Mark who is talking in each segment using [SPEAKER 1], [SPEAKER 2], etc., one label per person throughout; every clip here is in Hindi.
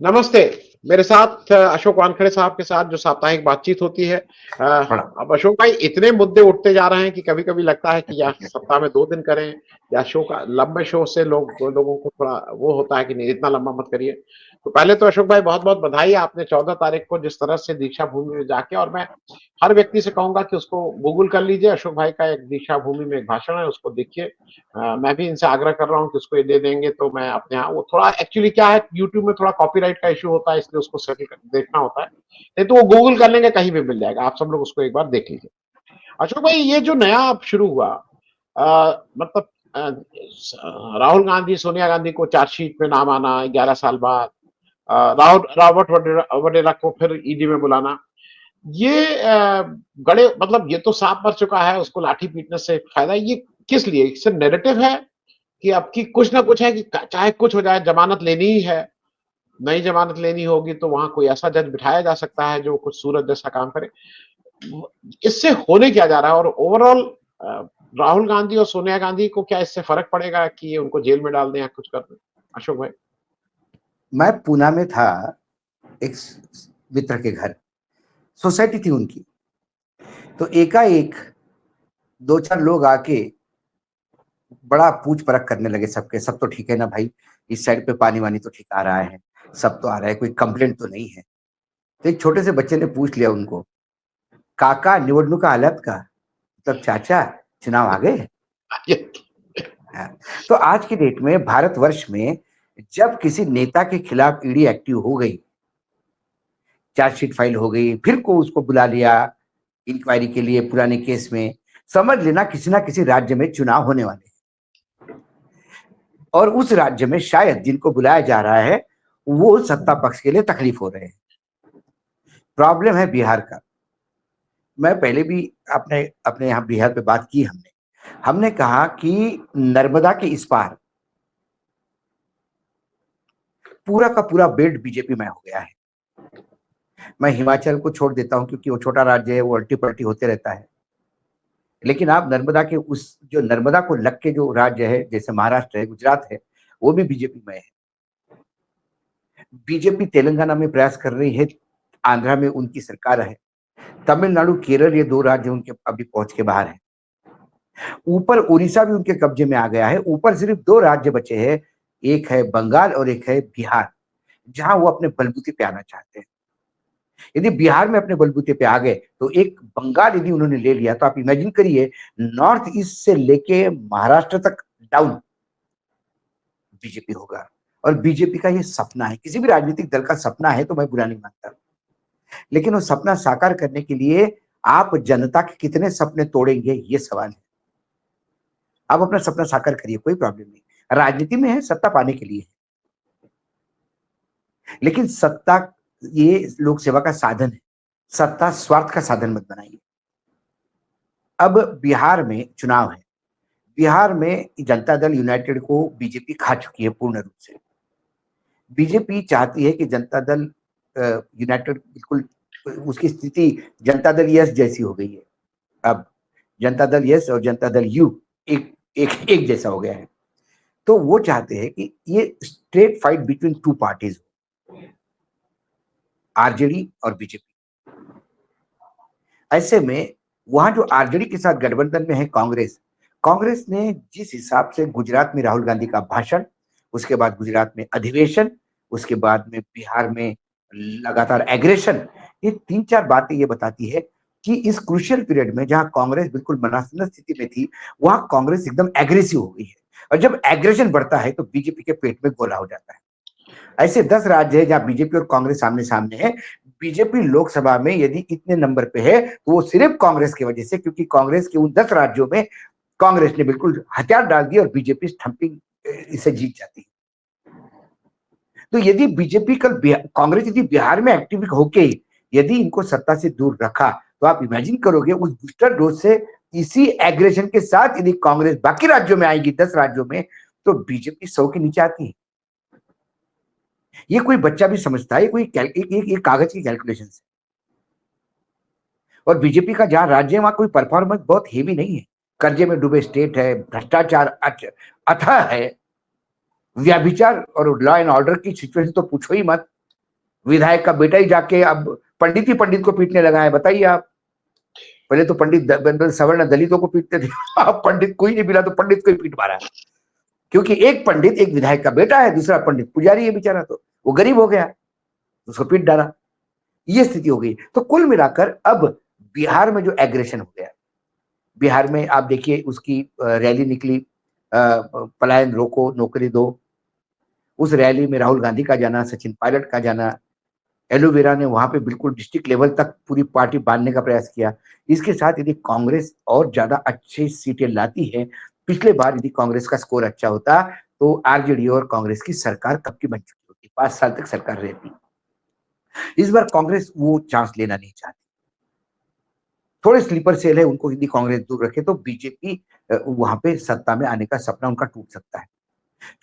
[SPEAKER 1] नमस्ते। मेरे साथ अशोक वानखेड़े साहब के साथ जो साप्ताहिक बातचीत होती है। अ,
[SPEAKER 2] बड़ा
[SPEAKER 1] अब अशोक भाई इतने मुद्दे उठते जा रहे हैं कि कभी-कभी लगता है कि या सप्ताह में 2 दिन करें या शो का लंबे शो से लोगों को थोड़ा वो होता है कि नहीं इतना लंबा मत करिए। तो पहले तो अशोक भाई बहुत-बहुत बधाई आपने 14 तारीख को जिस तरह से दीक्षा भूमि में जाके और मैं हर व्यक्ति से कहूँगा कि उसको गूगल कर लीजिए अशोक भाई का एक दीक्षा भूमि में एक भाषण है उसको देखिए। मैं भी इनसे आग्रह कर रहा हूँ कि उसको ये दे देंगे तो मैं अपने यहाँ वो थोड़ा एक्चुअली क्या है यूट्यूब में थोड़ा कॉपीराइट का इश्यू होता है इसलिए उसको सेटल कर देखना होता है। नहीं तो वो गूगल कर लेंगे कहीं भी मिल जाएगा। आप सब लोग उसको एक बार देख लीजिए। अशोक भाई ये जो नया अब शुरू हुआ मतलब अ, राहुल गांधी, सोनिया गांधी को चार्जशीट में नाम आना 11 साल बाद राहुल रॉबर्ट वड्रा वडेरा को फिर ईडी में बुलाना। ये गड़े मतलब ये तो साफ मर चुका है, उसको लाठी पीटने से फायदा ये किस लिए? सिर्फ नैरेटिव है कि आपकी कुछ ना कुछ है कि चाहे कुछ हो जाए जमानत लेनी ही है। नई जमानत लेनी होगी तो वहाँ कोई ऐसा जज बिठाया जा सकता है जो कुछ सूरत जैसा काम करे। इससे होने क्या जा रहा है और ओवरऑल राहुल गांधी और सोनिया गांधी को क्या इससे फ़र्क पड़ेगा कि ये उनको जेल में डाल दें या कुछ कर दें? अशोक भाई।
[SPEAKER 2] मैं पूना में था, एक मित्र के घर सोसाइटी थी उनकी। तो एकाएक दो चार लोग आके बड़ा पूछ परख करने लगे। सबके सब तो ठीक है ना भाई, इस साइड पे पानी वानी तो ठीक आ रहा है, सब तो आ रहा है, कोई कंप्लेंट तो नहीं है। तो एक छोटे से बच्चे ने पूछ लिया उनको, काका निवडणुका आल्यात का? मतलब चाचा चुनाव आ गए? हाँ। तो आज की डेट में भारतवर्ष में जब किसी नेता के खिलाफ ईडी एक्टिव हो गई, चार्जशीट फाइल हो गई, फिर को उसको बुला लिया इंक्वायरी के लिए पुराने केस में, समझ लेना किसी ना किसी राज्य में चुनाव होने वाले हैं। और उस राज्य में शायद जिनको बुलाया जा रहा है वो सत्ता पक्ष के लिए तकलीफ हो रहे हैं। प्रॉब्लम है बिहार का। मैं पहले भी अपने अपने यहाँ बिहार पे बात की। हमने हमने कहा कि नर्मदा के इस पार पूरा का पूरा बेल्ट बीजेपी में हो गया है। मैं हिमाचल को छोड़ देता हूं क्योंकि वो छोटा राज्य है, वो अल्टी पल्टी होते रहता है। लेकिन आप नर्मदा के उस जो नर्मदा को लग के जो राज्य है, जैसे महाराष्ट्र है, गुजरात है, वो भी बीजेपी में है। बीजेपी तेलंगाना में प्रयास कर रही है, आंध्रा में उनकी सरकार है, तमिलनाडु केरल ये दो राज्य उनके अभी पहुंच के बाहर है। ऊपर उड़ीसा भी उनके कब्जे में आ गया है। ऊपर सिर्फ दो राज्य बचे हैं, एक है बंगाल और एक है बिहार, जहां वो अपने बलबूते पे आना चाहते हैं। यदि बिहार में अपने बलबूते पे आ गए तो एक बंगाल यदि उन्होंने ले लिया तो आप इमेजिन करिए, नॉर्थ ईस्ट से लेके महाराष्ट्र तक डाउन बीजेपी होगा। और बीजेपी का ये सपना है, किसी भी राजनीतिक दल का सपना है, तो मैं बुरा नहीं मानता। लेकिन वो सपना साकार करने के लिए आप जनता के कितने सपने तोड़ेंगे, ये सवाल है। आप अपना सपना साकार करिए, कोई प्रॉब्लम नहीं। राजनीति में है, सत्ता पाने के लिए, लेकिन सत्ता ये लोक सेवा का साधन है, सत्ता स्वार्थ का साधन मत बनाइए। अब बिहार में चुनाव है। बिहार में जनता दल यूनाइटेड को बीजेपी खा चुकी है पूर्ण रूप से। बीजेपी चाहती है कि जनता दल यूनाइटेड बिल्कुल उसकी स्थिति जनता दल यस जैसी हो गई है। अब जनता दल यस और जनता दल यू एक एक एक जैसा हो गया है। तो वो चाहते हैं कि ये straight fight between two parties, RJD और बीजेपी। ऐसे में वहां जो आरजेडी के साथ गठबंधन में है कांग्रेस, कांग्रेस ने जिस हिसाब से गुजरात में राहुल गांधी का भाषण, उसके बाद गुजरात में अधिवेशन, उसके बाद में बिहार में लगातार एग्रेशन, ये तीन चार बातें ये बताती है कि इस क्रूशियल पीरियड में जहां कांग्रेस बिल्कुल मनासनत स्थिति में थी, वहां कांग्रेस एकदम एग्रेसिव हो गई है। और जब एग्रेशन बढ़ता है तो बीजेपी के पेट में गोला हो जाता है। ऐसे 10 राज्य है जहां बीजेपी और कांग्रेस सामने सामने है। बीजेपी लोकसभा में यदि इतने नंबर पे है तो वो सिर्फ कांग्रेस की वजह से, क्योंकि कांग्रेस के उन 10 राज्यों में कांग्रेस ने बिल्कुल हथियार डाल दिए और बीजेपी स्टंपिंग इसे जीत जाती है। तो यदि बीजेपी कल कांग्रेस यदि बिहार में एक्टिव होके यदि इनको सत्ता से दूर रखा, तो आप इमेजिन करोगे उस बूस्टर डोज से इसी एग्रेशन के साथ यदि कांग्रेस बाकी राज्यों में आएगी, 10 राज्यों में, तो बीजेपी 100 के नीचे आती है। ये कोई बच्चा भी समझता है, कोई एक कागज की कैलकुलेशन से। और बीजेपी का जहां राज्य है वहां कोई परफॉर्मेंस बहुत हेवी नहीं है। कर्जे में डूबे स्टेट है, भ्रष्टाचार अथाह है, व्यभिचार और लॉ एंड ऑर्डर की सिचुएशन तो पूछो ही मत। विधायक का बेटा ही जाके अब पंडित ही पंडित को पीटने लगा है, बताइए आप। पहले तो पंडित सवर्ण दलितों को पीटते थे, अब पंडित कोई नहीं मिला तो पंडित को ही पीट मारा, क्योंकि एक पंडित एक विधायक का बेटा है, दूसरा पंडित पुजारी है बेचारा, तो वो गरीब हो गया, उसको पीट डाला। ये स्थिति हो गई। तो कुल मिलाकर अब बिहार में जो एग्रेशन हो गया, बिहार में आप देखिए उसकी रैली निकली, पलायन रोको नौकरी दो, उस रैली में राहुल गांधी का जाना, सचिन पायलट का जाना, एलोवेरा ने वहां पे बिल्कुल डिस्ट्रिक्ट लेवल तक पूरी पार्टी बांधने का प्रयास किया। इसके साथ यदि कांग्रेस और ज्यादा अच्छी सीटें लाती है, पिछले बार यदि कांग्रेस का स्कोर अच्छा होता तो आरजेडी और कांग्रेस की सरकार कब की बन चुकी होती, 5 साल तक सरकार रहती। इस बार कांग्रेस वो चांस लेना नहीं चाहती, थोड़े स्लीपर सेल है, उनको यदि कांग्रेस दूर रखे तो बीजेपी वहां पे सत्ता में आने का सपना उनका टूट सकता है।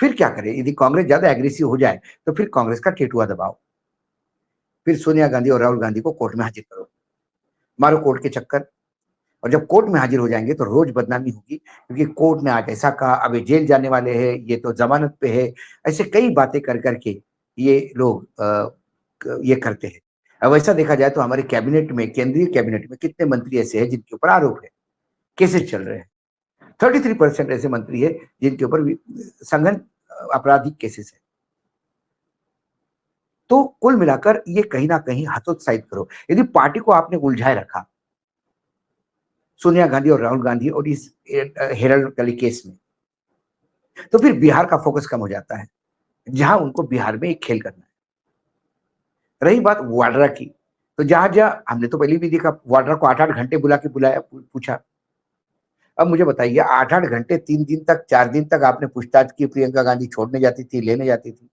[SPEAKER 2] फिर क्या करे, यदि कांग्रेस ज्यादा एग्रेसिव हो जाए तो फिर कांग्रेस का टेटुआ दबाओ, फिर सोनिया गांधी और राहुल गांधी को कोर्ट में हाजिर करो, मारो कोर्ट के चक्कर। और जब कोर्ट में हाजिर हो जाएंगे तो रोज बदनामी होगी, क्योंकि कोर्ट ने आज ऐसा कहा, अब ये जेल जाने वाले हैं, ये तो जमानत पे है, ऐसे कई बातें कर करके ये लोग ये करते हैं। अब ऐसा देखा जाए तो हमारे कैबिनेट में, केंद्रीय कैबिनेट में कितने मंत्री ऐसे हैं जिनके ऊपर आरोप है, केसेस चल रहे हैं। 33% ऐसे मंत्री है जिनके ऊपर संघन आपराधिक केसेस है। तो कुल मिलाकर ये कहीं ना कहीं हतोत्साहित करो। यदि पार्टी को आपने उलझाए रखा सोनिया गांधी और राहुल गांधी और इस हेराल्ड गली केस में, तो फिर बिहार का फोकस कम हो जाता है, जहां उनको बिहार में एक खेल करना है। रही बात वाड्रा की, तो जहां जहां हमने तो पहले भी देखा, वाड्रा को 8-8 घंटे बुला के बुलाया, पूछा। अब मुझे बताइए, 8-8 घंटे, 3 दिन तक, 4 दिन तक आपने पूछताछ की, प्रियंका गांधी छोड़ने जाती थी, लेने जाती थी,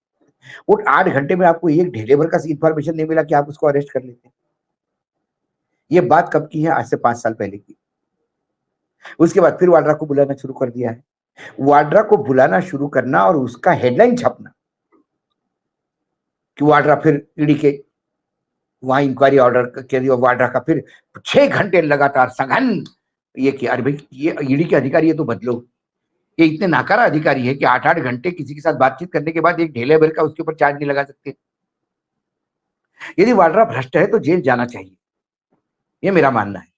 [SPEAKER 2] वो 8 घंटे में आपको एक ढेले भर का इंफॉर्मेशन नहीं मिला कि आप उसको अरेस्ट कर लेते। ये बात कब की है? आज से 5 साल पहले की। उसके बाद फिर वाड्रा को बुलाना शुरू कर दिया है। वाड्रा को बुलाना शुरू करना और उसका हेडलाइन छपना कि वाड्रा फिर ईडी के वहां इंक्वायरी ऑर्डर के लिए, वाड्रा का फिर 6 घंटे लगातार सघन ये किया। अरे भाई, ये ईडी के अधिकारी, ये तो बदलो, ये इतने नाकारा अधिकारी है कि 8-8 घंटे किसी के साथ बातचीत करने के बाद एक ढेले भर का उसके ऊपर चार्ज नहीं लगा सकते। यदि वाड्रा भ्रष्ट है तो जेल जाना चाहिए, ये मेरा मानना है।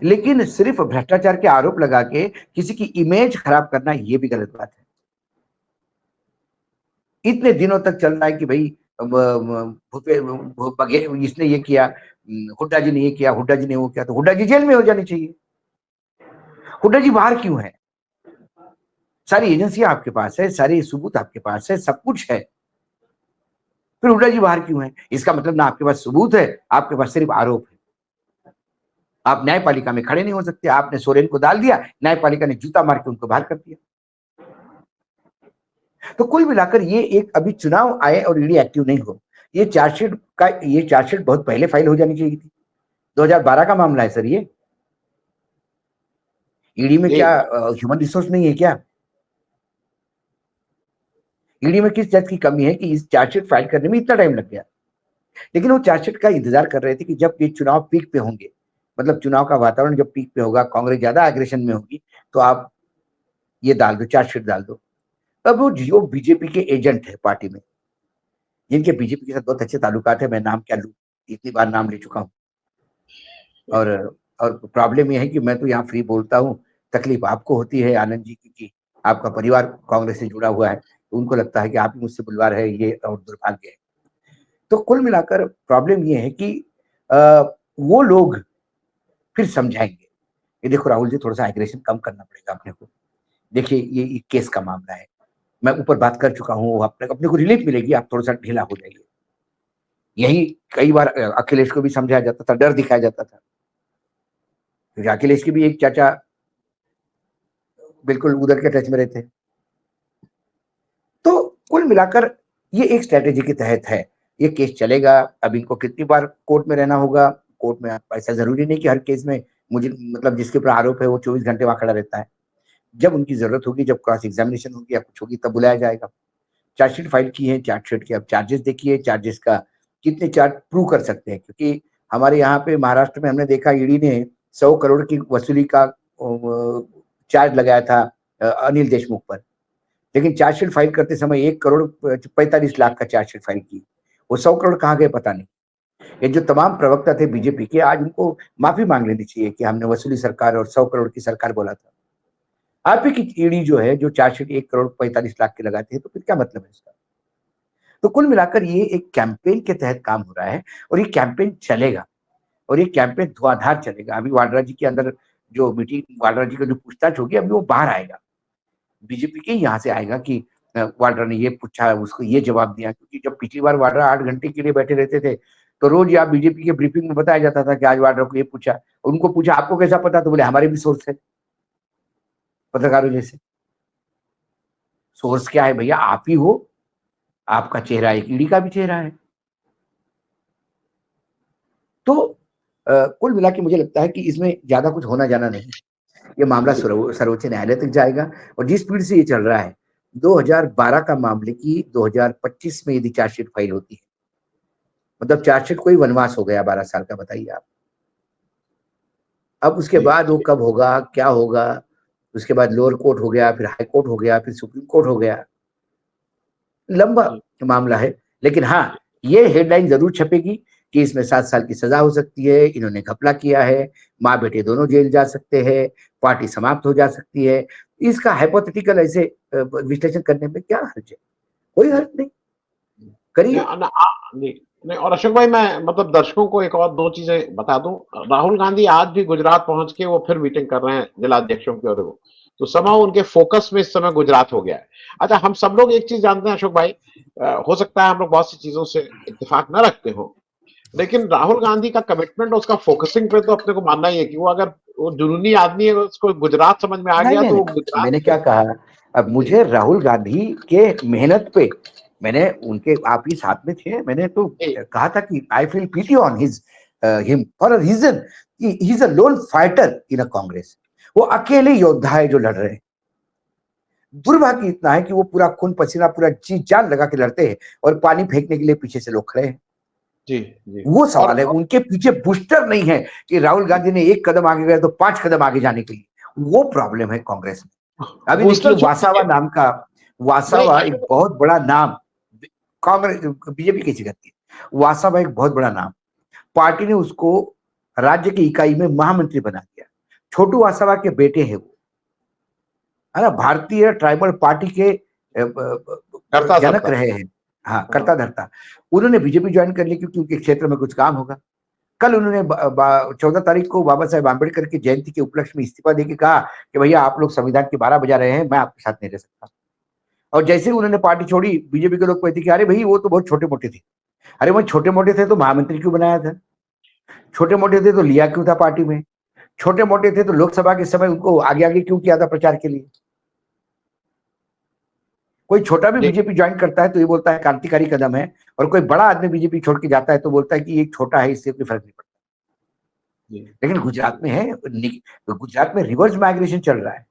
[SPEAKER 2] लेकिन सिर्फ भ्रष्टाचार के आरोप लगा के किसी की इमेज खराब करना, ये भी गलत बात है। इतने दिनों तक चल रहा है कि भाई इसने ये किया, हुड्डा जी ने ये किया, हुड्डा जी ने वो किया, तो हुड्डा जी जेल में हो जानी चाहिए। हुड्डा जी बाहर क्यों है? सारी एजेंसियां आपके पास है, सारे सबूत आपके पास है, सब कुछ है, फिर हुड्डा जी बाहर क्यों है? इसका मतलब ना आपके पास सबूत है, आपके पास सिर्फ आरोप है। आप न्यायपालिका में खड़े नहीं हो सकते। आपने सोरेन को डाल दिया, न्यायपालिका ने जूता मार के उनको बाहर कर दिया। तो कुल मिलाकर ये एक, अभी चुनाव आए और ईडी एक्टिव नहीं हो, ये चार्जशीट बहुत पहले फाइल हो जानी चाहिए थी। 2012 का मामला है सर ये। ईडी में क्या ह्यूमन रिसोर्स नहीं है क्या? ईडी में किस जज की कमी है कि इस चार्जशीट फाइल करने में इतना टाइम लग गया? लेकिन वो चार्जशीट का इंतजार कर रहे थे कि जब ये चुनाव पीक पे होंगे, मतलब चुनाव का वातावरण जब पीक पे होगा, कांग्रेस ज्यादा एग्रेशन में होगी, तो आप ये डाल दो, चार्जशीट डाल दो। अब वो जो बीजेपी के एजेंट है पार्टी में, जिनके बीजेपी के साथ बहुत अच्छे ताल्लुकात है, मैं नाम क्या लूं, इतनी बार नाम ले चुका हूं। और और प्रॉब्लम ये है कि मैं तो यहाँ फ्री बोलता हूँ, तकलीफ आपको होती है आनंद जी, क्योंकि आपका परिवार कांग्रेस से जुड़ा हुआ है, तो उनको लगता है कि आप ही मुझसे बुलवा रहे हैं, ये और दुर्भाग्य है। तो कुल मिलाकर प्रॉब्लम ये है कि अ, वो लोग फिर समझाएंगे। ये देखो राहुल जी, थोड़ा सा एग्रेशन कम करना पड़ेगा अपने को। देखिए ये केस का मामला है, मैं ऊपर बात कर चुका हूँ, अपने को रिलीफ मिलेगी, आप थोड़ा सा ढीला हो जाइए। यही कई बार अखिलेश को भी समझाया जाता था, डर दिखाया जाता था, क्योंकि अखिलेश के भी एक चाचा बिल्कुल उधर के टच में रहते हैं। तो कुल मिलाकर ये एक स्ट्रेटेजी के तहत है, ये केस चलेगा। अब इनको कितनी बार कोर्ट में रहना होगा, कोर्ट में ऐसा जरूरी नहीं कि हर केस में मुझे, मतलब जिसके ऊपर आरोप है वो 24 घंटे वहां खड़ा रहता है। जब उनकी जरूरत होगी, जब क्रॉस एग्जामिनेशन होगी या कुछ होगी, तब बुलाया जाएगा। चार्जशीट फाइल की है, चार्जशीट के अब चार्जेस देखिए, चार्जेस का कितने चार्ज प्रूव कर सकते हैं, क्योंकि हमारे यहाँ पे महाराष्ट्र में हमने देखा ईडी ने 100 करोड़ की वसूली का चार्ज लगाया था अनिल देशमुख पर, लेकिन चार्जशीट फाइल करते समय 1 करोड़ 45 लाख का चार्जशीट फाइल की। वो 100 करोड़ कहाँ गए पता नहीं। ये जो तमाम प्रवक्ता थे बीजेपी के, आज उनको माफी मांग लेनी चाहिए कि हमने वसूली सरकार और 100 करोड़ की सरकार बोला था। आप ही की ईडी जो है, जो चार्जशीट 1 करोड़ 45 लाख के लगाते हैं, तो फिर क्या मतलब है इसका? तो कुल मिलाकर ये एक कैंपेन के तहत काम हो रहा है, और ये कैंपेन चलेगा, और ये कैंपेन धुआंधार चलेगा। अभी वाड्रा जी के अंदर जो मीटिंग, वाड्रा जी का जो पूछताछ होगी, अभी वो बाहर आएगा, बीजेपी के यहाँ से आएगा कि वाड्रा ने ये पूछा, उसको ये जवाब दिया। क्योंकि जब पिछली बार वाड्रा 8 घंटे के लिए बैठे रहते थे, तो रोज या बीजेपी के ब्रीफिंग में बताया जाता था कि आज वाड्रा को ये पूछा। उनको पूछा आपको कैसा पता, तो बोले हमारे भी सोर्स है, पत्रकारों जैसे। सोर्स क्या है भैया? आप ही हो, आपका चेहरा एक ईडी का भी चेहरा है। तो कुल मिला के मुझे लगता है कि इसमें ज्यादा कुछ होना जाना नहीं, ये मामला सर्वोच्च न्यायालय तक जाएगा। और जिस स्पीड से ये चल रहा है, 2012 का मामले की 2025 में यदि चार्जशीट फाइल होती है, मतलब चार्जशीट कोई वनवास हो गया 12 साल का, बताइए आप। अब उसके
[SPEAKER 1] जी,
[SPEAKER 2] बाद वो कब होगा, क्या होगा? उसके बाद लोअर कोर्ट हो गया, फिर हाई कोर्ट हो गया, फिर सुप्रीम कोर्ट हो गया, लंबा
[SPEAKER 1] जी,
[SPEAKER 2] मामला है। लेकिन हाँ, ये हेडलाइन जरूर छपेगी कि इसमें 7 साल की सजा हो सकती है, इन्होंने घपला किया है, माँ बेटे दोनों जेल जा सकते हैं, पार्टी समाप्त हो जा सकती है। इसका हाइपोथेटिकल ऐसे विश्लेषण करने में क्या हर्ज है? कोई हर्ज नहीं,
[SPEAKER 1] नहीं,
[SPEAKER 2] करिए।
[SPEAKER 1] नहीं, नहीं। और अशोक भाई, मैं मतलब दर्शकों को एक और दो चीजें बता दूं। राहुल गांधी आज भी गुजरात पहुंच के वो फिर मीटिंग कर रहे हैं जिलाध्यक्षों की, और वो तो समाओ उनके फोकस में इस समय गुजरात हो गया है। अच्छा, हम सब लोग एक चीज जानते हैं अशोक भाई, हो सकता है हम लोग बहुत सी चीजों से इत्तेफाक न रखते हो, लेकिन राहुल गांधी का कमिटमेंट और उसका फोकसिंग पे तो अपने को मानना ही है कि वो अगर वो जुनूनी आदमी है, उसको गुजरात समझ में आ
[SPEAKER 2] नहीं
[SPEAKER 1] गया
[SPEAKER 2] नहीं
[SPEAKER 1] तो वो
[SPEAKER 2] नहीं,
[SPEAKER 1] गुजरात
[SPEAKER 2] मैंने
[SPEAKER 1] से।
[SPEAKER 2] क्या कहा? अब
[SPEAKER 1] जी,
[SPEAKER 2] मुझे राहुल गांधी के मेहनत पे, मैंने उनके, आप ही साथ में थे, मैंने तो
[SPEAKER 1] जी,
[SPEAKER 2] कहा था कि I feel pity on his him for a reason, he is a lone fighter in a congress. वो अकेले योद्धा है जो लड़ रहे हैं। दुर्भाग्य इतना है कि वो पूरा खून पसीना, पूरा जी जान लगा के लड़ते हैं, और पानी फेंकने के लिए पीछे से लोग खड़े हैं।
[SPEAKER 1] जी, जी।
[SPEAKER 2] वो सवाल है,
[SPEAKER 1] और
[SPEAKER 2] उनके पीछे बूस्टर नहीं है कि राहुल गांधी ने 1 कदम आगे गए तो 5 कदम आगे जाने के लिए। वो प्रॉब्लम है कांग्रेस में। अभी देखिए,
[SPEAKER 1] बूस्टर छोड़
[SPEAKER 2] वासावा
[SPEAKER 1] दीजिए।
[SPEAKER 2] नाम का,
[SPEAKER 1] नहीं
[SPEAKER 2] वासावा एक
[SPEAKER 1] अशोक।
[SPEAKER 2] बहुत बड़ा नाम, कांग्रेस बीजेपी की जगह थी। वासावा एक बहुत बड़ा नाम, पार्टी ने उसको राज्य की इकाई में महामंत्री बना दिया। छोटू वासावा के बेटे हैं वो, है ना, भारतीय ट्राइबल पार्टी के
[SPEAKER 1] करता
[SPEAKER 2] जनक
[SPEAKER 1] धरता।
[SPEAKER 2] रहे हैं। हाँ,
[SPEAKER 1] हाँ।
[SPEAKER 2] करता धरता। उन्होंने बीजेपी ज्वाइन कर ली क्योंकि उनके क्षेत्र में कुछ काम होगा। कल उन्होंने 14 तारीख को बाबा साहेब आम्बेडकर की जयंती के उपलक्ष्य में इस्तीफा देके कहा कि भैया आप लोग संविधान की 12 बजा रहे हैं, मैं आपके साथ नहीं रह सकता। और जैसे ही उन्होंने पार्टी छोड़ी, बीजेपी के लोग कहते कि अरे भाई वो तो बहुत छोटे मोटे थे। अरे वो छोटे मोटे थे तो महामंत्री क्यों बनाया था? छोटे मोटे थे तो लिया क्यों था पार्टी में? छोटे मोटे थे तो लोकसभा के समय उनको आगे आगे क्यों किया था प्रचार के लिए? कोई छोटा भी
[SPEAKER 1] जी,
[SPEAKER 2] बीजेपी ज्वाइन करता है तो ये बोलता है क्रांतिकारी कदम है, और कोई बड़ा आदमी बीजेपी छोड़ के जाता है तो बोलता है कि ये छोटा है, इससे कोई फर्क नहीं पड़ता।
[SPEAKER 1] जी,
[SPEAKER 2] लेकिन गुजरात में है, तो गुजरात में रिवर्स माइग्रेशन चल रहा है,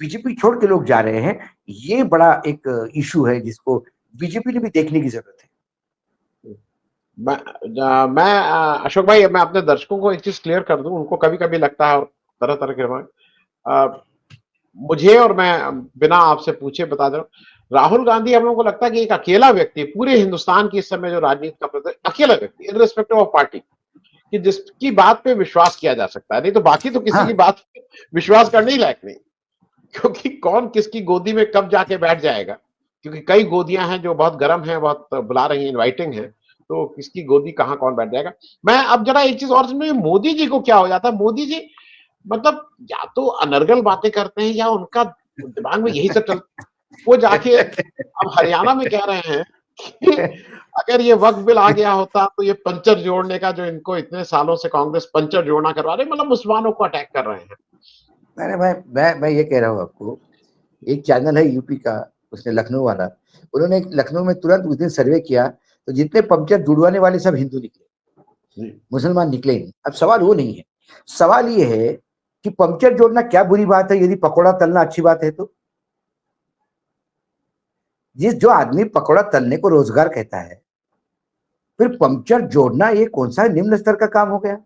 [SPEAKER 2] बीजेपी छोड़ के लोग जा रहे हैं। ये बड़ा एक इशू है जिसको बीजेपी ने भी देखने की जरूरत है।
[SPEAKER 1] अशोक भाई, मैं अपने दर्शकों को एक चीज क्लियर कर दूं, उनको कभी कभी लगता है, और तरह तरह के मुझे, और मैं बिना आपसे पूछे बता दे रहा हूं, राहुल गांधी हम लोगों को लगता है कि एक अकेला व्यक्ति पूरे हिंदुस्तान की इस समय जो राजनीति का अकेला व्यक्ति, इररिस्पेक्टिव ऑफ पार्टी, कि जिसकी बात पे विश्वास किया जा सकता है, नहीं तो बाकी तो किसी की
[SPEAKER 2] हाँ
[SPEAKER 1] बात पे विश्वास करने ही लायक नहीं। क्योंकि कौन किसकी गोदी में कब जाके बैठ जाएगा, क्योंकि कई गोदियां हैं जो बहुत गर्म हैं, बहुत बुला रही हैं, इनवाइटिंग है, तो किसकी गोदी कहाँ कौन बैठ जाएगा। मैं अब जरा एक चीज और समझ, मोदी जी को क्या हो जाता है, मोदी जी मतलब या तो अनर्गल बातें करते हैं, या उनका दिमाग में यही सब चल, वो जाके अब हरियाणा में कह रहे हैं कि अगर ये वक्फ बिल आ गया होता तो ये पंचर जोड़ने का, जो इनको इतने सालों से कांग्रेस पंचर जोड़ना करवा रहे, मतलब मुसलमानों को अटैक कर रहे हैं।
[SPEAKER 2] मैंने मैं ये कह रहा हूँ आपको, एक चैनल है यूपी का, उसने लखनऊ वाला, उन्होंने लखनऊ में तुरंत उस दिन सर्वे किया, तो जितने पंक्चर जुड़वाने वाले सब हिंदू निकले,
[SPEAKER 1] जी,
[SPEAKER 2] मुसलमान निकले ही नहीं। अब सवाल वो नहीं है, सवाल ये है कि पंक्चर जोड़ना क्या बुरी बात है? यदि पकौड़ा तलना अच्छी बात है तो जिस जो आदमी पकौड़ा तलने को रोजगार कहता है, फिर पंक्चर जोड़ना ये कौन सा निम्न स्तर का काम हो गया?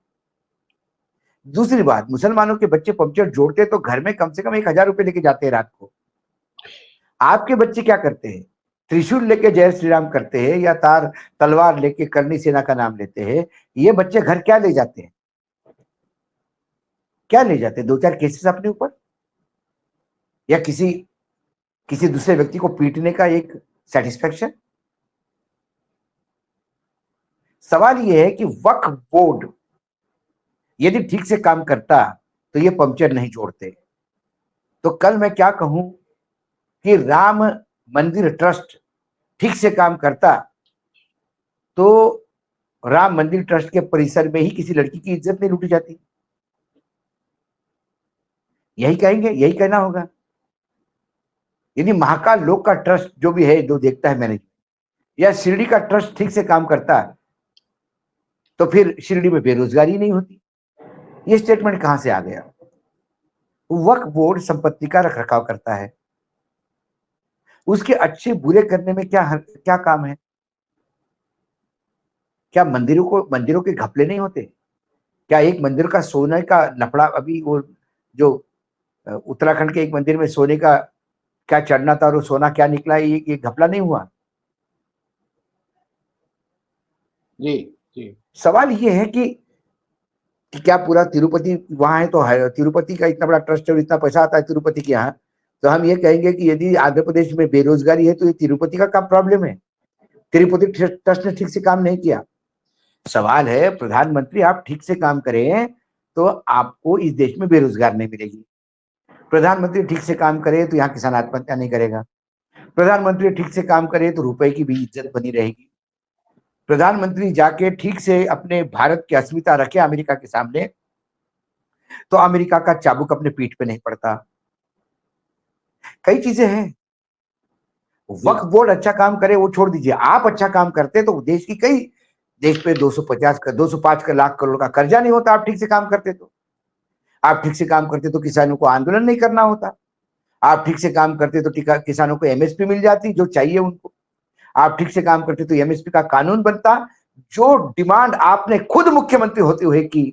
[SPEAKER 2] दूसरी बात, मुसलमानों के बच्चे पंक्चर जोड़ते तो घर में कम से कम 1,000 रुपए लेके जाते हैं रात को। आपके बच्चे क्या करते हैं? त्रिशूल लेके जय श्री राम करते हैं या तलवार लेके करनी सेना का नाम लेते हैं, ये बच्चे घर क्या ले जाते हैं? क्या ले जाते हैं? 2-4 केसेस अपने ऊपर, या किसी किसी दूसरे व्यक्ति को पीटने का एक सेटिस्फेक्शन। सवाल यह है कि वक्फ बोर्ड यदि ठीक से काम करता तो ये पंक्चर नहीं जोड़ते। तो कल मैं क्या कहूं कि राम मंदिर ट्रस्ट ठीक से काम करता तो राम मंदिर ट्रस्ट के परिसर में ही किसी लड़की की इज्जत नहीं लूटी जाती। यही कहेंगे, यही कहना होगा। यदि महाकाल लोक का ट्रस्ट जो भी है, जो देखता है मैनेजमेंट, या शिरडी का ट्रस्ट ठीक से काम करता तो फिर शिरडी में बेरोजगारी नहीं होती। ये स्टेटमेंट कहां से आ गया? वक्फ बोर्ड संपत्ति का रखरखाव करता है, उसके अच्छे बुरे करने में क्या काम है? क्या मंदिरों के घपले नहीं होते? क्या एक मंदिर का सोने का लफड़ा, अभी वो जो उत्तराखंड के एक मंदिर में सोने का क्या चढ़ना था और वो सोना क्या निकला, ये घपला नहीं हुआ?
[SPEAKER 1] जी जी।
[SPEAKER 2] सवाल ये है कि क्या पूरा तिरुपति वहां है तो है, तिरुपति का इतना बड़ा ट्रस्ट है और इतना पैसा आता है तिरुपति के यहाँ, तो हम ये कहेंगे कि यदि आंध्र प्रदेश में बेरोजगारी है तो ये तिरुपति का क्या प्रॉब्लम है? तिरुपति ट्रस्ट ने ठीक से काम नहीं किया। सवाल है, प्रधानमंत्री आप ठीक से काम करें तो आपको इस देश में बेरोजगार नहीं मिलेगी। प्रधानमंत्री ठीक से काम करे तो यहाँ किसान आत्महत्या नहीं करेगा। प्रधानमंत्री ठीक से काम करे तो रुपए की भी इज्जत बनी रहेगी। प्रधानमंत्री जाके ठीक से अपने भारत की अस्मिता रखे अमेरिका के सामने तो अमेरिका का चाबुक अपने पीठ पे नहीं पड़ता। कई चीजें हैं। वक्फ बोर्ड अच्छा काम करे वो छोड़ दीजिए, आप अच्छा काम करते तो देश की कई, देश पे 205 लाख करोड़ का कर्जा नहीं होता। आप ठीक से काम करते तो, आप ठीक से काम करते तो किसानों को आंदोलन नहीं करना होता। आप ठीक से काम करते तो किसानों को एमएसपी मिल जाती जो चाहिए उनको। आप ठीक से काम करते तो एमएसपी का कानून बनता। जो डिमांड आपने खुद मुख्यमंत्री होते हुए की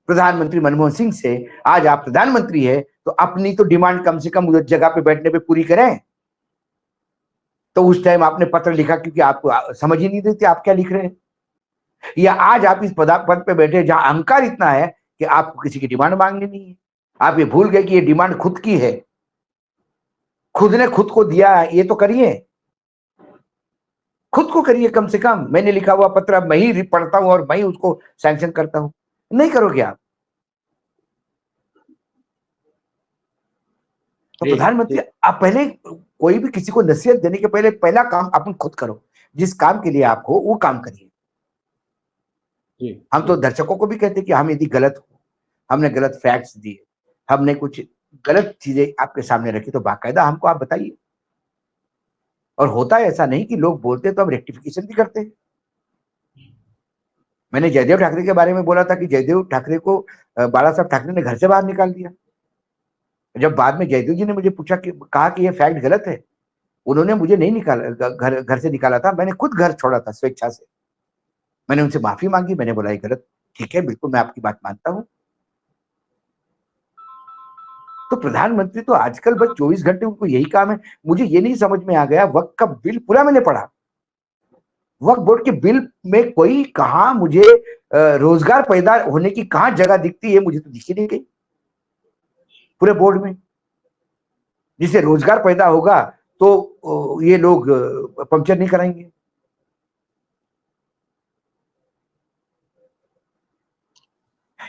[SPEAKER 2] प्रधानमंत्री मनमोहन सिंह से, आज आप प्रधानमंत्री है तो अपनी तो डिमांड कम से कम उस जगह पे बैठने पे पूरी करें। तो उस टाइम आपने पत्र लिखा क्योंकि आपको समझ ही नहीं देती आप क्या लिख रहे हैं। या आज आप इस पद पे बैठे जहां अहंकार इतना है कि आपको किसी की डिमांड मांगनी नहीं है। आप ये भूल गए कि ये डिमांड खुद की है, खुद ने खुद को दिया है। ये तो करिए, खुद को करिए। कम से कम मैंने लिखा हुआ पत्र अब मैं ही पढ़ता हूं और मैं ही उसको सैंक्शन करता हूं। नहीं करोगे आप तो
[SPEAKER 1] जी
[SPEAKER 2] प्रधानमंत्री,
[SPEAKER 1] जी
[SPEAKER 2] आप पहले कोई भी किसी को नसीहत देने के पहले पहला काम अपन खुद करो। जिस काम के लिए आप हो वो काम करिए।
[SPEAKER 1] जी
[SPEAKER 2] हम तो
[SPEAKER 1] जी।
[SPEAKER 2] दर्शकों को भी कहते हैं कि हम यदि गलत हो, हमने गलत फैक्ट्स दिए, हमने कुछ गलत चीजें आपके सामने रखी तो बाकायदा हमको आप बताइए। और होता है ऐसा नहीं कि लोग बोलते हैं तो हम रेक्टिफिकेशन भी करते हैं। मैंने जयदेव ठाकरे के बारे में बोला था कि जयदेव ठाकरे को बाला साहब ठाकरे ने घर से बाहर निकाल दिया। जब बाद में जयदेव जी ने मुझे पूछा कि कहा कि ये फैक्ट गलत है, उन्होंने मुझे नहीं निकाला, घर से निकाला था, मैंने खुद घर छोड़ा था स्वेच्छा से। मैंने उनसे माफी मांगी, मैंने बोला ये गलत, ठीक है बिल्कुल मैं आपकी बात मानता हूं। तो प्रधानमंत्री तो आजकल बस 24 घंटे उनको यही काम है। मुझे ये नहीं समझ में आ गया, वक्त का बिल पूरा मैंने पढ़ा, वक्फ बोर्ड के बिल में कोई कहा मुझे रोजगार पैदा होने की कहां जगह दिखती है? मुझे तो दिखी नहीं गई पूरे बोर्ड में। जिससे रोजगार पैदा होगा तो ये लोग पंक्चर नहीं कराएंगे।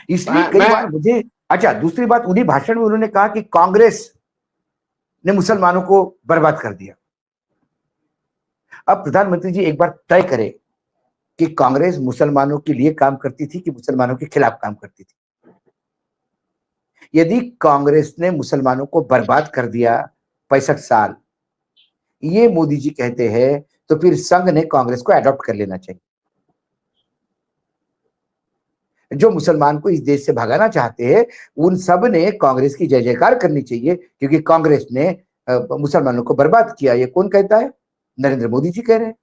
[SPEAKER 2] इसलिए कई
[SPEAKER 1] मैं
[SPEAKER 2] बार मुझे, अच्छा दूसरी बात, उन्हीं भाषण में उन्होंने कहा कि कांग्रेस ने मुसलमानों को बर्बाद कर दिया। अब प्रधानमंत्री जी एक बार तय करें कि कांग्रेस मुसलमानों के लिए काम करती थी कि मुसलमानों के खिलाफ काम करती थी। यदि कांग्रेस ने मुसलमानों को बर्बाद कर दिया 65 साल, ये मोदी जी कहते हैं, तो फिर संघ ने कांग्रेस को अडॉप्ट कर लेना चाहिए। जो मुसलमान को इस देश से भगाना चाहते हैं उन सब ने कांग्रेस की जय जयकार करनी चाहिए क्योंकि कांग्रेस ने मुसलमानों को बर्बाद किया। ये कौन कहता है? नरेंद्र मोदी जी कह रहे हैं।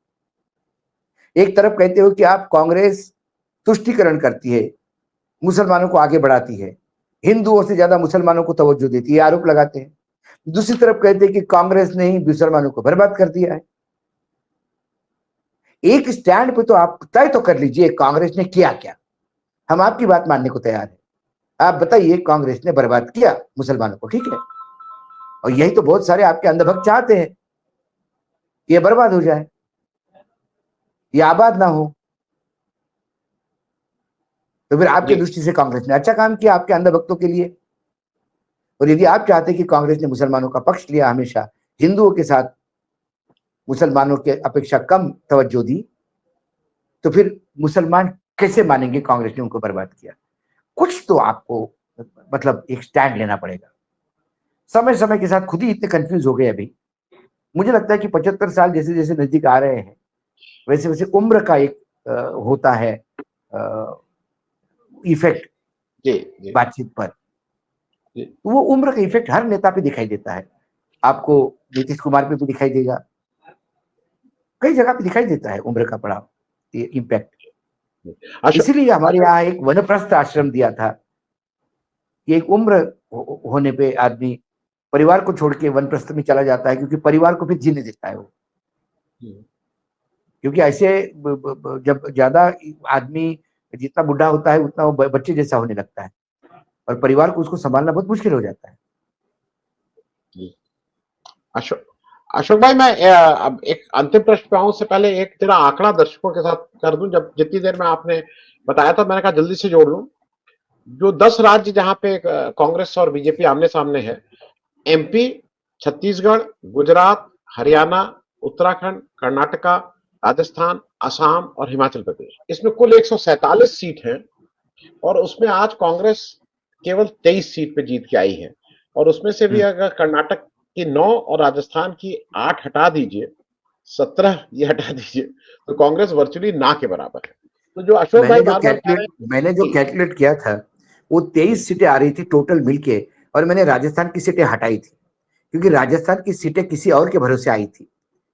[SPEAKER 2] एक तरफ कहते हो कि आप कांग्रेस तुष्टीकरण करती है, मुसलमानों को आगे बढ़ाती है, हिंदुओं से ज्यादा मुसलमानों को तवज्जो देती है, आरोप लगाते हैं। दूसरी तरफ कहते हैं कि कांग्रेस ने ही मुसलमानों को बर्बाद कर दिया है। एक स्टैंड पे तो आप तय तो कर लीजिए कांग्रेस ने किया क्या। हम आपकी बात मानने को तैयार है, आप बताइए कांग्रेस ने बर्बाद किया मुसलमानों को, ठीक है। और यही तो बहुत सारे आपके अंधभक्त चाहते हैं, ये बर्बाद हो जाए, ये आबाद ना हो। तो फिर आपके
[SPEAKER 1] जी
[SPEAKER 2] दृष्टि से कांग्रेस ने अच्छा काम किया आपके अंधभक्तों के लिए। और यदि आप चाहते कि कांग्रेस ने मुसलमानों का पक्ष लिया, हमेशा हिंदुओं के साथ मुसलमानों के अपेक्षा कम तवज्जो दी, तो फिर मुसलमान कैसे मानेंगे कांग्रेस ने उनको बर्बाद किया। कुछ तो आपको मतलब एक स्टैंड लेना पड़ेगा। समय समय के साथ खुद ही इतने कंफ्यूज हो गए अभी। मुझे लगता है कि 75 साल जैसे जैसे नजदीक आ रहे हैं, वैसे वैसे उम्र का एक होता है इफेक्ट
[SPEAKER 1] जी जी
[SPEAKER 2] बातचीत पर।
[SPEAKER 1] जी।
[SPEAKER 2] तो वो उम्र का इफेक्ट हर नेता पे दिखाई देता है। आपको नीतीश कुमार पे भी दिखाई देगा, कई जगह पे दिखाई देता है उम्र का पड़ाव, ये इम्पैक्ट।
[SPEAKER 1] अशोक
[SPEAKER 2] इसीलिए हमारे यहाँ एक वनप्रस्थ आश्रम दिया था कि एक उम्र होने पे आदमी परिवार को छोड़ के वनप्रस्थ में चला जाता है, क्योंकि परिवार को फिर जीने देता है वो। क्योंकि ऐसे जब ज्यादा आदमी जितना बुढ़ा होता है उतना वो बच्चे जैसा होने लगता है, और परिवार को उसको संभालना बहुत मुश्किल हो जाता है।
[SPEAKER 1] अशोक अशोक भाई, मैं अब एक अंतिम प्रश्न पे आऊं उससे पहले एक तेरा आंकड़ा दर्शकों के साथ कर दूं। जब जितनी देर में आपने बताया था, मैंने कहा जल्दी से जोड़ लूं। जो 10 राज्य जहां पे कांग्रेस और बीजेपी आमने सामने है, एमपी, छत्तीसगढ़, गुजरात, हरियाणा, उत्तराखंड, कर्नाटका, राजस्थान, असम और हिमाचल प्रदेश, इसमें कुल 147 सीट हैं। और उसमें आज कांग्रेस केवल 23 सीट पे जीत के आई है। और उसमें से भी अगर कर्नाटक की 9 और राजस्थान की 8 हटा दीजिए, 17 ये हटा दीजिए, तो कांग्रेस वर्चुअली ना के बराबर है। तो जो अशोक भाई बार बार कह रहे
[SPEAKER 2] मैंने जो
[SPEAKER 1] हैं
[SPEAKER 2] कैलकुलेट किया था वो 23 सीटें आ रही थी टोटल मिलके, और मैंने राजस्थान की सीटें हटाई थी, क्योंकि राजस्थान की सीटें किसी और के भरोसे आई थी,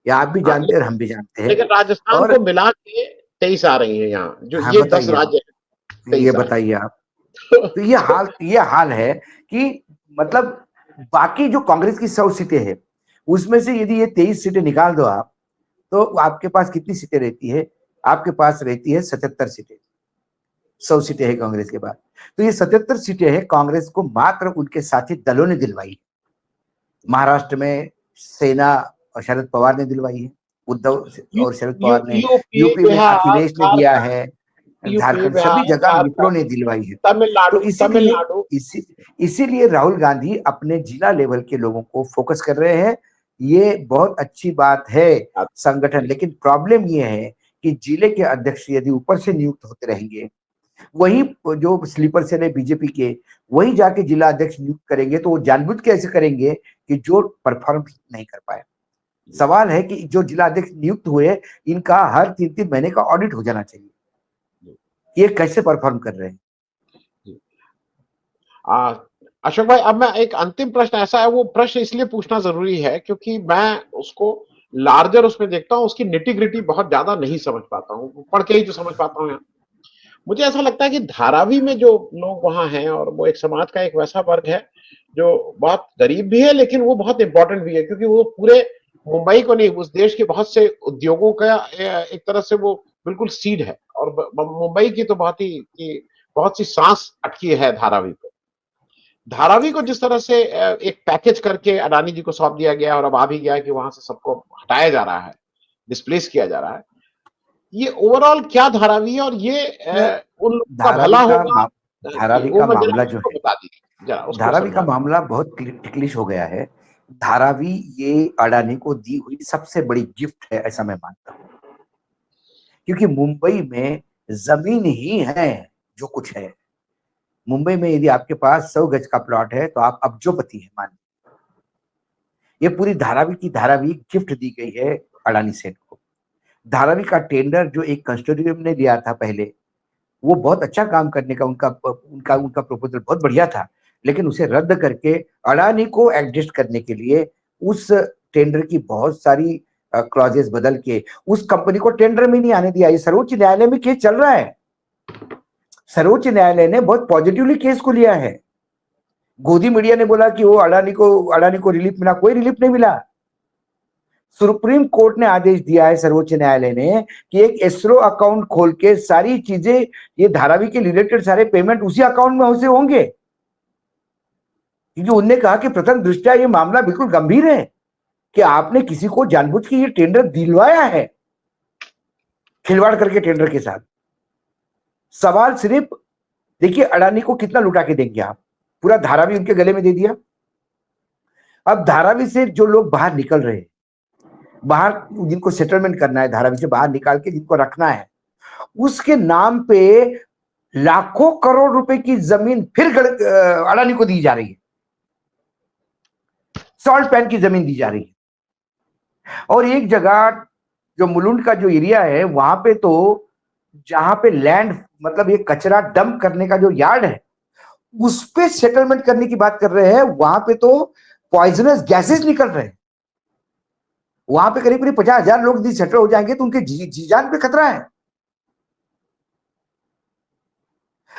[SPEAKER 2] या आप भी
[SPEAKER 1] हाँ,
[SPEAKER 2] जानते हैं और हम भी जानते हैं।
[SPEAKER 1] लेकिन राजस्थान
[SPEAKER 2] और
[SPEAKER 1] को मिला के 23 आ रही है यहाँ, जो
[SPEAKER 2] हाँ
[SPEAKER 1] ये 10
[SPEAKER 2] बताइए आप,
[SPEAKER 1] राज्य है,
[SPEAKER 2] ये
[SPEAKER 1] 23 आ रही
[SPEAKER 2] बताइए आप।
[SPEAKER 1] है।
[SPEAKER 2] तो ये हाल है कि मतलब बाकी जो कांग्रेस की 100 सीटें हैं उसमें से यदि ये 23 सीटें निकाल दो आप, तो आपके पास कितनी सीटें रहती है? आपके पास रहती है 77 सीटें। 100 सीटें हैं कांग्रेस के पास, तो ये 77 सीटें हैं कांग्रेस को मात्र उनके साथी दलों ने दिलवाई। महाराष्ट्र में सेना और शरद पवार ने दिलवाई है, उद्धव और शरद पवार ने।
[SPEAKER 1] यूपी,
[SPEAKER 2] यूपी में
[SPEAKER 1] बिहार,
[SPEAKER 2] अखिलेश ने दिया
[SPEAKER 1] झारखंड,
[SPEAKER 2] है,
[SPEAKER 1] यूपी,
[SPEAKER 2] झारखंड, सभी
[SPEAKER 1] बिहार,
[SPEAKER 2] जगह मित्रों ने
[SPEAKER 1] झारखंड,
[SPEAKER 2] दिलवाई है। तो
[SPEAKER 1] तमिलनाडु,
[SPEAKER 2] इसीलिए
[SPEAKER 1] तमिलनाडु।
[SPEAKER 2] इसीलिए राहुल गांधी अपने जिला लेवल के लोगों को फोकस कर रहे हैं। ये बहुत अच्छी बात है संगठन, लेकिन प्रॉब्लम ये है कि जिले के अध्यक्ष यदि ऊपर से नियुक्त होते रहेंगे, वही जो स्लीपर सेल है बीजेपी के, वही जाके जिला अध्यक्ष नियुक्त करेंगे, तो वो जानबूझ के ऐसे करेंगे कि जो परफॉर्म नहीं कर पाए। सवाल है कि जो जिला अध्यक्ष नियुक्त हुए, इनका हर 3-3 महीने का ऑडिट हो जाना चाहिए, ये कैसे परफॉर्म कर रहे हैं।
[SPEAKER 1] आ, अशोक भाई, अब मैं एक अंतिम प्रश्न ऐसा है, वो प्रश्न इसलिए पूछना जरूरी है क्योंकि मैं उसको लार्जर उसमें देखता हूँ, उसकी निटी ग्रिटी बहुत ज्यादा नहीं समझ पाता हूँ, पढ़ के ही जो समझ पाता हूँ। मुझे ऐसा लगता है कि धारावी में जो लोग वहां हैं, और वो एक समाज का एक वैसा वर्ग है जो बहुत गरीब भी है, लेकिन वो बहुत इंपॉर्टेंट भी है, क्योंकि वो पूरे मुंबई को नहीं, उस देश के बहुत से उद्योगों का एक तरह से वो बिल्कुल सीड है। और मुंबई की तो बहुत सी सांस अटकी है धारावी पे। धारावी को जिस तरह से एक पैकेज करके अडानी जी को सौंप दिया गया, और अब आ भी गया कि वहां से सबको हटाया जा रहा है, डिस्प्लेस किया जा रहा है, ये ओवरऑल क्या धारावी है, और ये उन लोगों का भला होगा कि
[SPEAKER 2] धारावी
[SPEAKER 1] वो
[SPEAKER 2] का
[SPEAKER 1] मैं जरा
[SPEAKER 2] मामला जो
[SPEAKER 1] उसको
[SPEAKER 2] है,
[SPEAKER 1] बता दीजिए, जरा उसको
[SPEAKER 2] धारावी का
[SPEAKER 1] समझा दीजिए।
[SPEAKER 2] मामला बहुत टिकलिश हो गया है। धारावी ये अडानी को दी हुई सबसे बड़ी गिफ्ट है, ऐसा मैं मानता हूं, क्योंकि मुंबई में जमीन ही है जो कुछ है। मुंबई में यदि आपके पास 100 गज का प्लॉट है तो आप अब्जोपति है मान। ये पूरी धारावी की धारावी गिफ्ट दी गई है अडानी सेठ को। धारावी का टेंडर जो एक कंसोर्टियम ने दिया था पहले, वो बहुत अच्छा काम करने का उनका उनका उनका प्रपोजल बहुत बढ़िया था, लेकिन उसे रद्द करके अडानी को एडजस्ट करने के लिए उस टेंडर की बहुत सारी क्लॉजेस बदल के उस कंपनी को टेंडर में नहीं आने दिया। ये सर्वोच्च न्यायालय में केस चल रहा है। सर्वोच्च न्यायालय ने बहुत पॉजिटिवली केस को लिया है गोदी मीडिया ने बोला कि वो अडानी को रिलीफ मिला, कोई रिलीफ नहीं मिला। सुप्रीम कोर्ट ने आदेश दिया है, सर्वोच्च न्यायालय ने, कि एक एस्क्रो अकाउंट खोल के सारी चीजें, ये धारावी के रिलेटेड सारे पेमेंट उसी अकाउंट में उसे होंगे। क्योंकि उनने कहा कि प्रथम दृष्टया ये मामला बिल्कुल गंभीर है कि आपने किसी को जानबूझ के ये टेंडर दिलवाया है, खिलवाड़ करके टेंडर के साथ। सवाल सिर्फ, देखिए अडानी को कितना लुटा के देंगे आप, पूरा धारावी उनके गले में दे दिया। अब धारावी से जो लोग बाहर निकल रहे हैं, बाहर जिनको सेटलमेंट करना है, धारावी से बाहर निकाल के जिनको रखना है, उसके नाम पे लाखों करोड़ रुपए की जमीन फिर अडानी को दी जा रही है, सॉल्ट पैन की जमीन दी जा रही है। और एक जगह जो मुलुंड का जो एरिया है, वहां पे तो जहां पे लैंड, मतलब ये कचरा डंप करने का जो यार्ड है, उस पे सेटलमेंट करने की बात कर रहे हैं। वहां पे तो पॉइजनस गैसेस निकल रहे हैं। वहां पे करीब करीब 50,000 लोग यदि सेटल हो जाएंगे तो उनके जी जान पे खतरा है।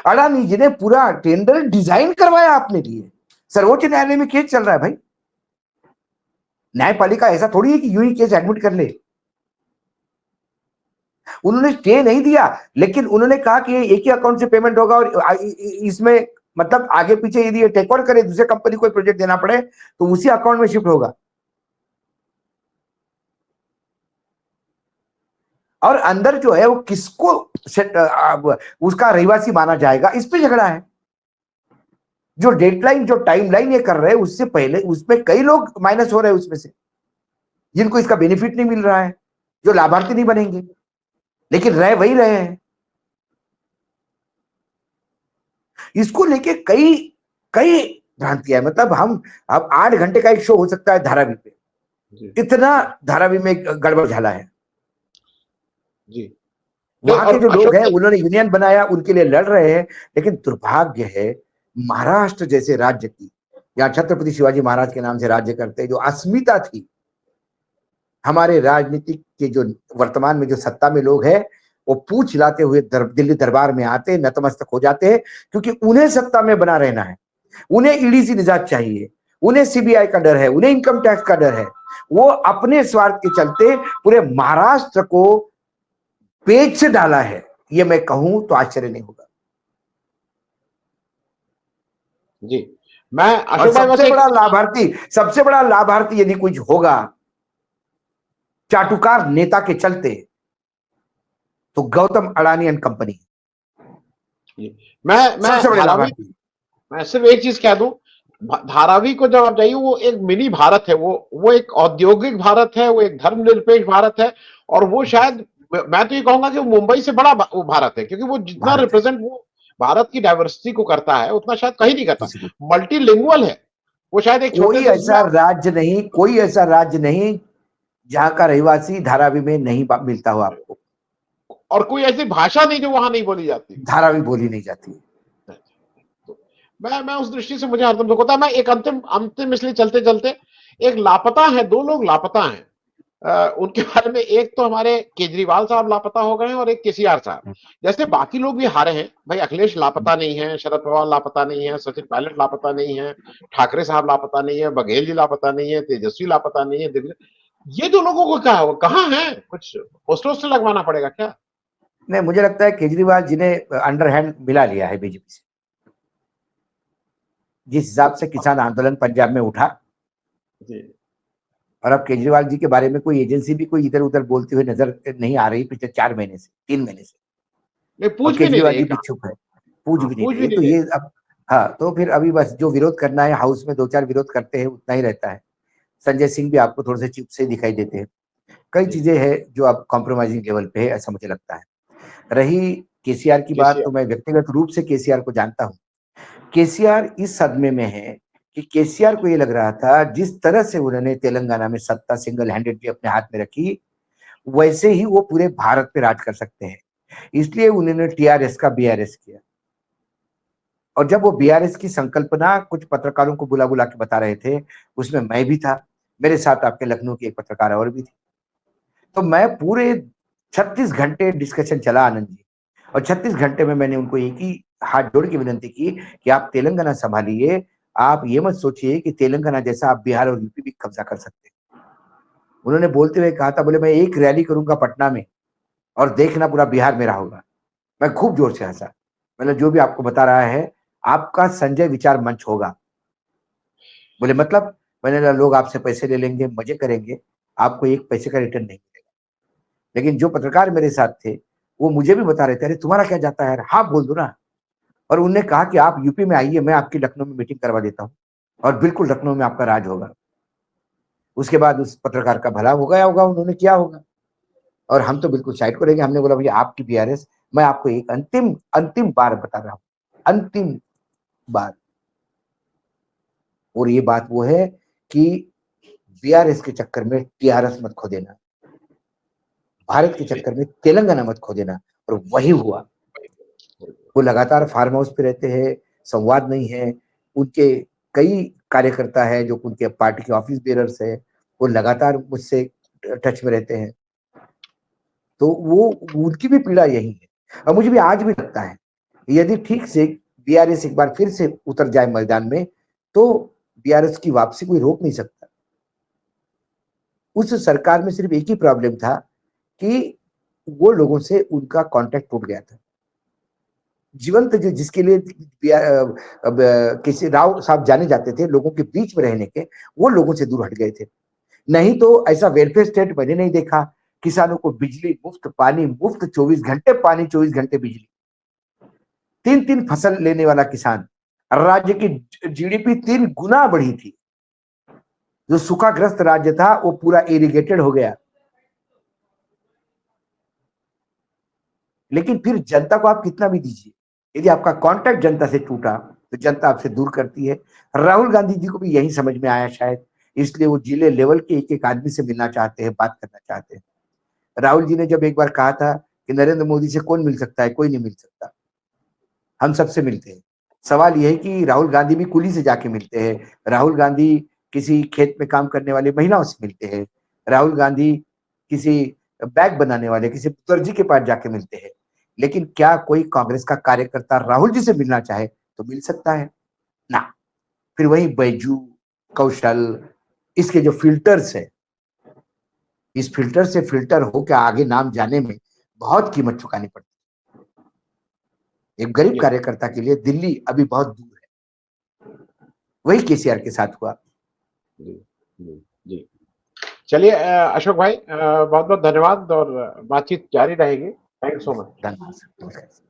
[SPEAKER 2] अडानी जी ने पूरा टेंडर डिजाइन करवाया अपने लिए, सर्वोच्च न्यायालय में केस चल रहा है भाई। न्यायपालिका ऐसा थोड़ी है कि यूं ही केस एडमिट कर ले। उन्होंने स्टे नहीं दिया, लेकिन उन्होंने कहा कि एक ही अकाउंट से पेमेंट होगा, और इसमें मतलब आगे पीछे यदि ये टेक ओवर करे, दूसरे कंपनी को प्रोजेक्ट देना पड़े तो उसी अकाउंट में शिफ्ट होगा। और अंदर जो है वो किसको उसका रहवासी माना जाएगा, इस पे झगड़ा है। जो डेडलाइन, जो टाइमलाइन ये कर रहे हैं, उससे पहले उसमें कई लोग माइनस हो रहे हैं उसमें से, जिनको इसका बेनिफिट नहीं मिल रहा है, जो लाभार्थी नहीं बनेंगे, लेकिन रह वही रहे हैं। इसको लेके कई कई भ्रांतियां, मतलब हम, अब 8 घंटे का एक शो हो सकता है धारावी पे, इतना धारावी में गड़बड़ झाला है।
[SPEAKER 1] जी।
[SPEAKER 2] वहां के जो लोग
[SPEAKER 1] अशोक
[SPEAKER 2] हैं,
[SPEAKER 1] जी,
[SPEAKER 2] उन्होंने यूनियन बनाया, उनके लिए लड़ रहे हैं, लेकिन दुर्भाग्य है महाराष्ट्र जैसे राज्य की, या छत्रपति शिवाजी महाराज के नाम से राज्य करते, जो अस्मिता थी हमारे राजनीतिक के, जो वर्तमान में जो सत्ता में लोग हैं, वो पूछ हिलाते हुए दिल्ली दरबार में आते, नतमस्तक हो जाते हैं, क्योंकि उन्हें सत्ता में बना रहना है, उन्हें ईडी से निजात चाहिए, उन्हें सीबीआई का डर है, उन्हें इनकम टैक्स का डर है। वो अपने स्वार्थ के चलते पूरे महाराष्ट्र को बेच डाला है, ये मैं कहूं तो आश्चर्य नहीं होगा।
[SPEAKER 1] जी। मैं
[SPEAKER 2] और
[SPEAKER 1] अशोक भाई बस
[SPEAKER 2] सबसे बड़ा लाभार्थी यदि कुछ होगा चाटुकार नेता के चलते, तो गौतम अडानी एंड कंपनी सबसे बड़े लाभार्थी।
[SPEAKER 1] मैं सिर्फ एक चीज कह दूं, धारावी को जब आप जाइए, वो एक मिनी भारत है, वो एक औद्योगिक भारत है, वो एक धर्मनिरपेक्ष भारत है, और वो शायद, मैं तो ये कहूंगा कि वो मुंबई से बड़ा वो भारत है, क्योंकि वो जितना रिप्रेजेंट वो भारत की डाइवर्सिटी को करता है, उतना शायद कहीं नहीं करता। मल्टीलिंगुअल है वो, शायद एक छोटे से
[SPEAKER 2] कोई ऐसा राज्य नहीं जहां का रहवासी धारावी में नहीं मिलता हो आपको,
[SPEAKER 1] और कोई ऐसी भाषा नहीं जो वहां नहीं बोली जाती,
[SPEAKER 2] धारावी बोली नहीं जाती।
[SPEAKER 1] तो मैं उस दृष्टि से मुझे हरदम दुख होता है। मैं एक अंतिम इसलिए चलते चलते, एक लापता है, 2 लोग लापता हैं, उनके बारे में, एक तो हमारे केजरीवाल साहब लापता हो गए हैं, और एक केसीआर साहब। जैसे बाकी लोग भी हारे हैं भाई, अखिलेश लापता नहीं है, शरद पवार लापता नहीं है, सचिन पायलट लापता नहीं है, ठाकरे साहब लापता नहीं है, बघेल जी लापता नहीं है, तेजस्वी लापता नहीं है, ये 2 लोगों को क्या, कहाँ है? कुछ पोस्टर वोस्टर लगवाना पड़ेगा क्या?
[SPEAKER 2] नहीं, मुझे लगता है केजरीवाल जी ने अंडरहैंड मिला लिया है बीजेपी से। जिस हिसाब से किसान आंदोलन पंजाब में उठा,
[SPEAKER 1] जी।
[SPEAKER 2] और अब केजरीवाल जी के बारे में कोई एजेंसी भी कोई इधर उधर बोलती हुई नजर नहीं आ रही पिछले 4 महीने से, 3 महीने से।
[SPEAKER 1] नहीं,
[SPEAKER 2] और
[SPEAKER 1] पूछ भी नहीं
[SPEAKER 2] केजरीवाल
[SPEAKER 1] रही
[SPEAKER 2] जी
[SPEAKER 1] है,
[SPEAKER 2] भी चुप है, पूछ भी नहीं
[SPEAKER 1] पूछ भी
[SPEAKER 2] रही,
[SPEAKER 1] नहीं
[SPEAKER 2] तो
[SPEAKER 1] रही।
[SPEAKER 2] ये अब, हाँ, तो फिर अभी बस जो विरोध करना है, हाउस में 2-4 विरोध करते हैं, उतना ही रहता है। संजय सिंह भी आपको थोड़े से चुप से दिखाई देते हैं। कई चीजें हैं जो अब कॉम्प्रोमाइजिंग लेवल पे है, ऐसा मुझे लगता है। रही केसीआर की बात, तो मैं व्यक्तिगत रूप से केसीआर को जानता हूँ। केसीआर इस सदमे में है कि केसीआर को ये लग रहा था, जिस तरह से उन्होंने तेलंगाना में सत्ता सिंगल हैंडेडली अपने हाथ में रखी, वैसे ही वो पूरे भारत पे राज कर सकते हैं। इसलिए उन्होंने टीआरएस का बीआरएस किया। और जब वो बीआरएस की संकल्पना कुछ पत्रकारों को बुला बुला के बता रहे थे, उसमें मैं भी था, मेरे साथ आपके लखनऊ की एक पत्रकार और भी थी। तो मैं पूरे 36 घंटे डिस्कशन चला आनंद जी, और 36 घंटे में मैंने उनको एक ही हाथ जोड़ के विनंती की कि आप तेलंगाना संभालिए, आप ये मत सोचिए कि तेलंगाना जैसा आप बिहार और यूपी भी कब्जा कर सकते हैं। उन्होंने बोलते हुए कहा था, बोले मैं एक रैली करूंगा पटना में और देखना पूरा बिहार मेरा होगा। मैं खूब जोर से हंसा। मतलब जो भी आपको बता रहा है, आपका संजय विचार मंच होगा। बोले मतलब? मैंने कहा लोग आपसे पैसे ले लेंगे, मजे करेंगे, आपको एक पैसे का रिटर्न नहीं मिलेगा। लेकिन जो पत्रकार मेरे साथ थे वो मुझे भी बता रहे थे, अरे तुम्हारा क्या जाता है यार, हाँ बोल दो ना। और उनने कहा कि आप यूपी में आइए, मैं आपकी लखनऊ में मीटिंग करवा देता हूँ और बिल्कुल लखनऊ में आपका राज होगा। उसके बाद उस पत्रकार का भला हो गया होगा, उन्होंने किया होगा, और हम तो बिल्कुल साइड को रहेंगे। हमने बोला भैया आपकी बीआरएस, मैं आपको एक अंतिम अंतिम बार बता रहा हूँ, अंतिम बार। और ये बात वो है कि बीआरएस के चक्कर में टीआरएस मत खो देना, भारत के चक्कर में तेलंगाना मत खो देना। और वही हुआ। वो लगातार फार्म हाउस पे रहते हैं, संवाद नहीं है। उनके कई कार्यकर्ता है जो उनके पार्टी के ऑफिस बेरर्स है, वो लगातार मुझसे टच में रहते हैं। तो वो उनकी भी पीड़ा यही है। और मुझे भी आज भी लगता है यदि ठीक से बीआरएस एक बार फिर से उतर जाए मैदान में, तो बीआरएस की वापसी कोई रोक नहीं सकता। उस सरकार में सिर्फ एक ही प्रॉब्लम था कि वो लोगों से उनका कांटेक्ट टूट गया था। जीवंत जो जिसके लिए किसी राव साहब जाने जाते थे लोगों के बीच में रहने के, वो लोगों से दूर हट गए थे। नहीं तो ऐसा वेलफेयर स्टेट मैंने नहीं देखा। किसानों को बिजली मुफ्त, पानी मुफ्त, 24 घंटे पानी, 24 घंटे बिजली, 3-3 फसल लेने वाला किसान। राज्य की जीडीपी 3 गुना बढ़ी थी। जो सूखाग्रस्त राज्य था वो पूरा इरिगेटेड हो गया। लेकिन फिर जनता को आप कितना भी दीजिए, यदि आपका कांटेक्ट जनता से टूटा तो जनता आपसे दूर करती है। राहुल गांधी जी को भी यही समझ में आया शायद, इसलिए वो जिले लेवल के एक एक आदमी से मिलना चाहते हैं, बात करना चाहते हैं। राहुल जी ने जब एक बार कहा था कि नरेंद्र मोदी से कौन मिल सकता है, कोई नहीं मिल सकता, हम सबसे मिलते हैं। सवाल यह है कि राहुल गांधी भी कुली से जाके मिलते हैं, राहुल गांधी किसी खेत में काम करने वाली महिलाओं से मिलते हैं, राहुल गांधी किसी बैग बनाने वाले किसी दर्जी के पास जाके मिलते हैं। लेकिन क्या कोई कांग्रेस का कार्यकर्ता राहुल जी से मिलना चाहे तो मिल सकता है? ना। फिर वही बैजू, कौशल, इसके जो फिल्टर्स है, इस फिल्टर से फिल्टर होकर आगे नाम जाने में बहुत कीमत चुकानी पड़ती है। एक गरीब
[SPEAKER 1] जी,
[SPEAKER 2] कार्यकर्ता के लिए दिल्ली अभी बहुत दूर है। वही केसीआर के साथ हुआ।
[SPEAKER 1] जी, जी, जी। चलिए अशोक भाई बहुत-बहुत धन्यवाद और बातचीत जारी रहेगी। Thank you so much.
[SPEAKER 2] धन्यवाद। नमस्कार।